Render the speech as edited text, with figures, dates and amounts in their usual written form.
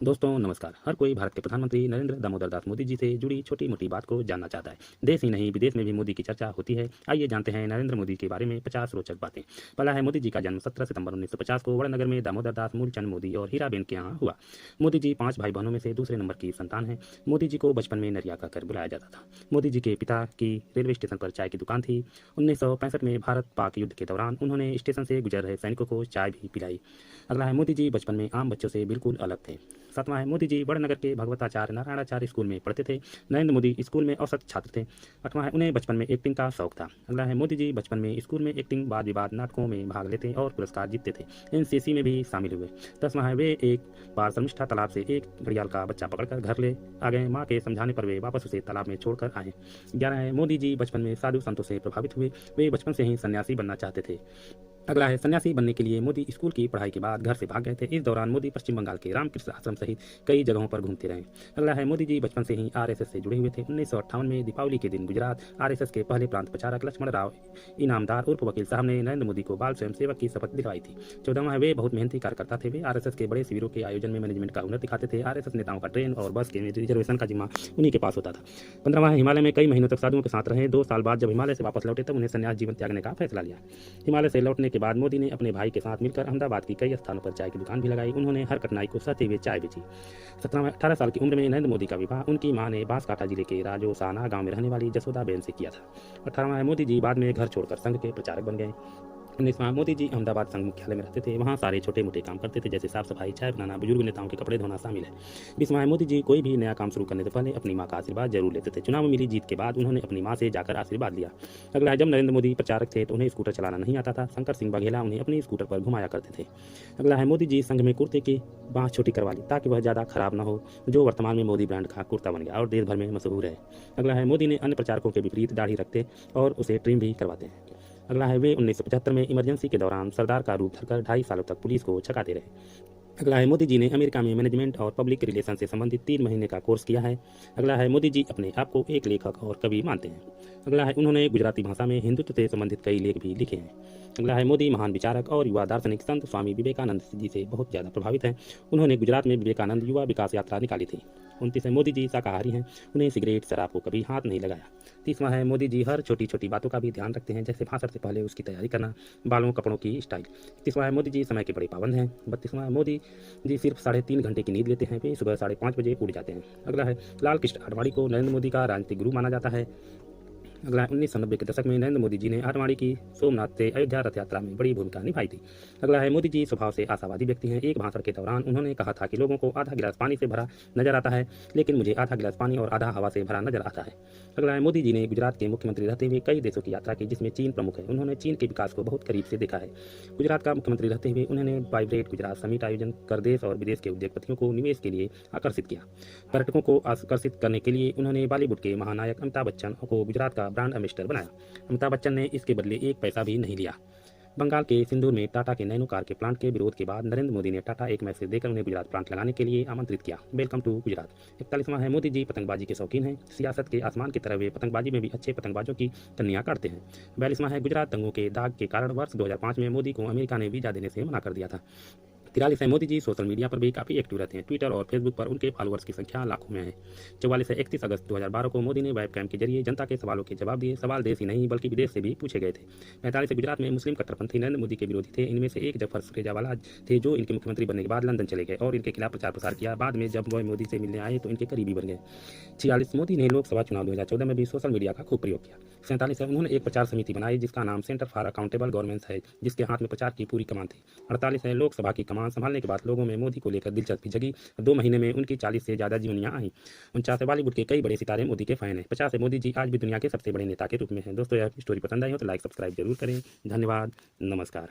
दोस्तों नमस्कार। हर कोई भारत के प्रधानमंत्री नरेंद्र दामोदर दास मोदी जी से जुड़ी छोटी मोटी बात को जानना चाहता है। देश ही नहीं विदेश में भी मोदी की चर्चा होती है। आइए जानते हैं नरेंद्र मोदी के बारे में 50 रोचक बातें। पहला है, मोदी जी का जन्म 17 सितंबर 1950 को वड़नगर में दामोदर दास मूलचंद मोदी और हीराबेन के यहाँ हुआ। मोदी जी 5 भाई बहनों में से दूसरे नंबर की संतान है। मोदी जी को बचपन में नरिया कहकर बुलाया जाता था। मोदी जी के पिता की रेलवे स्टेशन पर चाय की दुकान थी। 1965 में भारत पाक युद्ध के दौरान उन्होंने स्टेशन से गुजर रहे सैनिकों को चाय भी पिलाई। अगला है, मोदी जी बचपन में आम बच्चों से बिल्कुल अलग थे। सातवां है, मोदी जी बड़नगर के भगवताचार्य नारायणाचार्य स्कूल में पढ़ते थे। नरेंद्र मोदी स्कूल में औसत छात्र थे। आठवां है, उन्हें बचपन में एक्टिंग का शौक था। अगला है, मोदी जी बचपन में स्कूल में एक्टिंग, वाद विवाद, नाटकों में भाग लेते और पुरस्कार जीतते थे। एनसीसी में भी शामिल हुए। 10वां है, वे एक बार शर्मिष्ठा तालाब से एक घड़ियाल का बच्चा पकड़कर घर ले आ गए। माँ के समझाने पर वे वापस उसे तालाब में छोड़कर आए। 11 है, मोदी जी बचपन में साधु संतों से प्रभावित हुए। वे बचपन से ही सन्यासी बनना चाहते थे। अगला है, सन्यासी बनने के लिए मोदी स्कूल की पढ़ाई के बाद घर से भाग गए थे। इस दौरान मोदी पश्चिम बंगाल के रामकृष्ण आश्रम सहित कई जगहों पर घूमते रहे। अगला है, मोदी जी बचपन से ही आरएसएस से जुड़े हुए थे। 1958 में दीपावली के दिन गुजरात आरएसएस के पहले प्रांत प्रचारक लक्ष्मण राव इनामदार उर्फ वकील साहब ने नरेंद्र मोदी को बाल स्वयंसेवक की शपथ दिलवाई थी। 14वां है, वे बहुत मेहनती कार्यकर्ता थे। वे आरएसएस के बड़े शिविरों के आयोजन में मैनेजमेंट का हुनर दिखाते थे। आरएसएस नेताओं का ट्रेन और बस के रिजर्वेशन का जिम्मा उन्हीं के पास होता था। 15वां है, हिमालय में कई महीनों तक साधुओं के साथ रहे। 2 साल बाद जब हिमालय से वापस लौटे तब उन्हें संन्यास जीवन त्यागने का फैसला लिया। हिमालय से लौटने के बाद मोदी ने अपने भाई के साथ मिलकर अहमदाबाद की कई स्थानों पर चाय की दुकान भी लगाई। उन्होंने हर कठिनाई को सहते हुए चाय बेची। 18 साल की उम्र में नरेंद्र मोदी का विवाह उनकी मां ने बांसकाठा जिले के राजोसाना गांव में रहने वाली जसोदा बेन से किया था। 18वां है, मोदी जी बाद में घर छोड़कर संघ के प्रचारक बन गए। 19वां, मोदी जी अहमदाबाद संघ मुख्यालय में रहते थे। वहाँ सारे छोटे मोटे काम करते थे, जैसे साफ सफाई, चाय बनाना, बुजुर्ग नेताओं के कपड़े धोना शामिल है। 20वां है, मोदी जी कोई भी नया काम शुरू करने से पहले अपनी माँ का आशीर्वाद जरूर लेते थे। चुनाव में मिली जीत के बाद उन्होंने अपनी माँ से जाकर आशीर्वाद लिया। अगला है, जब नरेंद्र मोदी प्रचारक थे तो उन्हें स्कूटर चलाना नहीं आता था। शंकर सिंह बघेला उन्हें अपनी स्कूटर पर घुमाया करते थे। अगला है, मोदी जी संघ में कुर्ते की बाँह छोटी करवा ली ताकि वह ज़्यादा खराब न हो, जो वर्तमान में मोदी ब्रांड का कुर्ता बन गया और देश भर में मशहूर है। अगला है, मोदी ने अन्य प्रचारकों के विपरीत दाढ़ी रखते और उसे ट्रिम भी करवाते हैं। अगला है, वे 1975 में इमरजेंसी के दौरान सरदार का रूप धरकर 2.5 सालों तक पुलिस को छकाते रहे। अगला है, मोदी जी ने अमेरिका में मैनेजमेंट और पब्लिक रिलेशन से संबंधित 3 महीने का कोर्स किया है। अगला है, मोदी जी अपने आप को एक लेखक और कवि मानते हैं। अगला है, उन्होंने गुजराती भाषा में हिंदुत्व से संबंधित कई लेख भी लिखे हैं। अगला है, मोदी महान विचारक और युवा दार्शनिक संत स्वामी विवेकानंद जी से बहुत ज़्यादा प्रभावित हैं। उन्होंने गुजरात में विवेकानंद युवा विकास यात्रा निकाली थी। 29 है, मोदी जी शाकाहारी हैं। उन्हें सिगरेट शराब को कभी हाथ नहीं लगाया। 30वां है, मोदी जी हर छोटी छोटी बातों का भी ध्यान रखते हैं, जैसे भाषण से पहले उसकी तैयारी करना, बालों कपड़ों की स्टाइल। 31वां है, मोदी जी समय के बड़े पाबंद हैं। 32वां है, मोदी जी सिर्फ 3.5 घंटे की नींद लेते हैं। वे सुबह 5:30 बजे उठ जाते हैं। अगला है, लाल कृष्ण आडवाणी को नरेंद्र मोदी का राजनीतिक गुरु माना जाता है। अगला है, 1990 के दशक में नरेंद्र मोदी जी ने आडवाणी की सोमनाथ से अयोध्या रथ यात्रा में बड़ी भूमिका निभाई थी। अगला है, मोदी जी स्वभाव से आशावादी व्यक्ति हैं। एक भाषण के दौरान उन्होंने कहा था कि लोगों को आधा गिलास पानी से भरा नजर आता है, लेकिन मुझे आधा गिलास पानी और आधा हवा से भरा नजर आता है। अगला है, मोदी जी ने गुजरात के मुख्यमंत्री रहते हुए कई देशों की यात्रा की, जिसमें चीन प्रमुख है। उन्होंने चीन के विकास को बहुत करीब से देखा है। गुजरात का मुख्यमंत्री रहते हुए उन्होंने वाइब्रेट गुजरात समिट आयोजन कर देश और विदेश के उद्योगपतियों को निवेश के लिए आकर्षित किया। पर्यटकों को आकर्षित करने के लिए उन्होंने बॉलीवुड के महानायक अमिताभ बच्चन को गुजरात का ब्रांड एम्बेसडर बनाया। अमिताभ बच्चन ने इसके बदले 1 पैसा भी नहीं लिया। बंगाल के सिंदूर में टाटा के नैनो कार के प्लांट के विरोध के बाद नरेंद्र मोदी ने टाटा एक मैसेज देकर उन्हें गुजरात प्लांट लगाने के लिए आमंत्रित किया। Welcome to Gujarat. 41वां है, मोदी जी पतंगबाजी के शौकीन हैं। सियासत के आसमान की तरह वे पतंगबाजी में भी अच्छे पतंगबाजों की कन्या काटते हैं। 42वां है, गुजरात दंगों के दाग के कारण वर्ष 2005 में मोदी को अमेरिका ने वीजा देने से मना कर दिया था। 43 है, मोदी जी सोशल मीडिया पर भी काफ़ी एक्टिव रहते हैं। ट्विटर और फेसबुक पर उनके फॉलोअर्स की संख्या लाखों में है। 44 है, 31 अगस्त 2012 को मोदी ने वेबकैम के जरिए जनता के सवालों के जवाब दिए। सवाल देश ही नहीं बल्कि विदेश से भी पूछे गए थे। 45 है, गुजरात में मुस्लिम कट्टरपंथी नरेंद्र मोदी के विरोधी थे। इनमें से एक जफर सुरेजावाला थे, जो इनके मुख्यमंत्री बनने के बाद लंदन चले गए और इनके खिलाफ प्रचार प्रसार किया। बाद में जब वह मोदी से मिलने आए तो इनके करीबी बन गए। 46, मोदी ने लोकसभा चुनाव 2014 में भी सोशल मीडिया का खूब प्रयोग किया। 47 है, उन्होंने एक प्रचार समिति बनाई जिसका नाम सेंटर फॉर अकाउंटेबल गवर्नमेंट है, जिसके हाथ में प्रचार की पूरी कमान थी। 48 है, लोकसभा की कमान संभालने के बाद लोगों में मोदी को लेकर दिलचस्पी जगी। 2 महीने में उनकी 40 से ज्यादा जीवनियां आई। 49 है, बॉलीवुड के कई बड़े सितारे मोदी के फैन हैं। 50 है, मोदी जी आज भी दुनिया के सबसे बड़े नेता के रूप में हैं। दोस्तों, यह स्टोरी पसंद आई हो तो लाइक सब्सक्राइब जरूर करें। धन्यवाद। नमस्कार।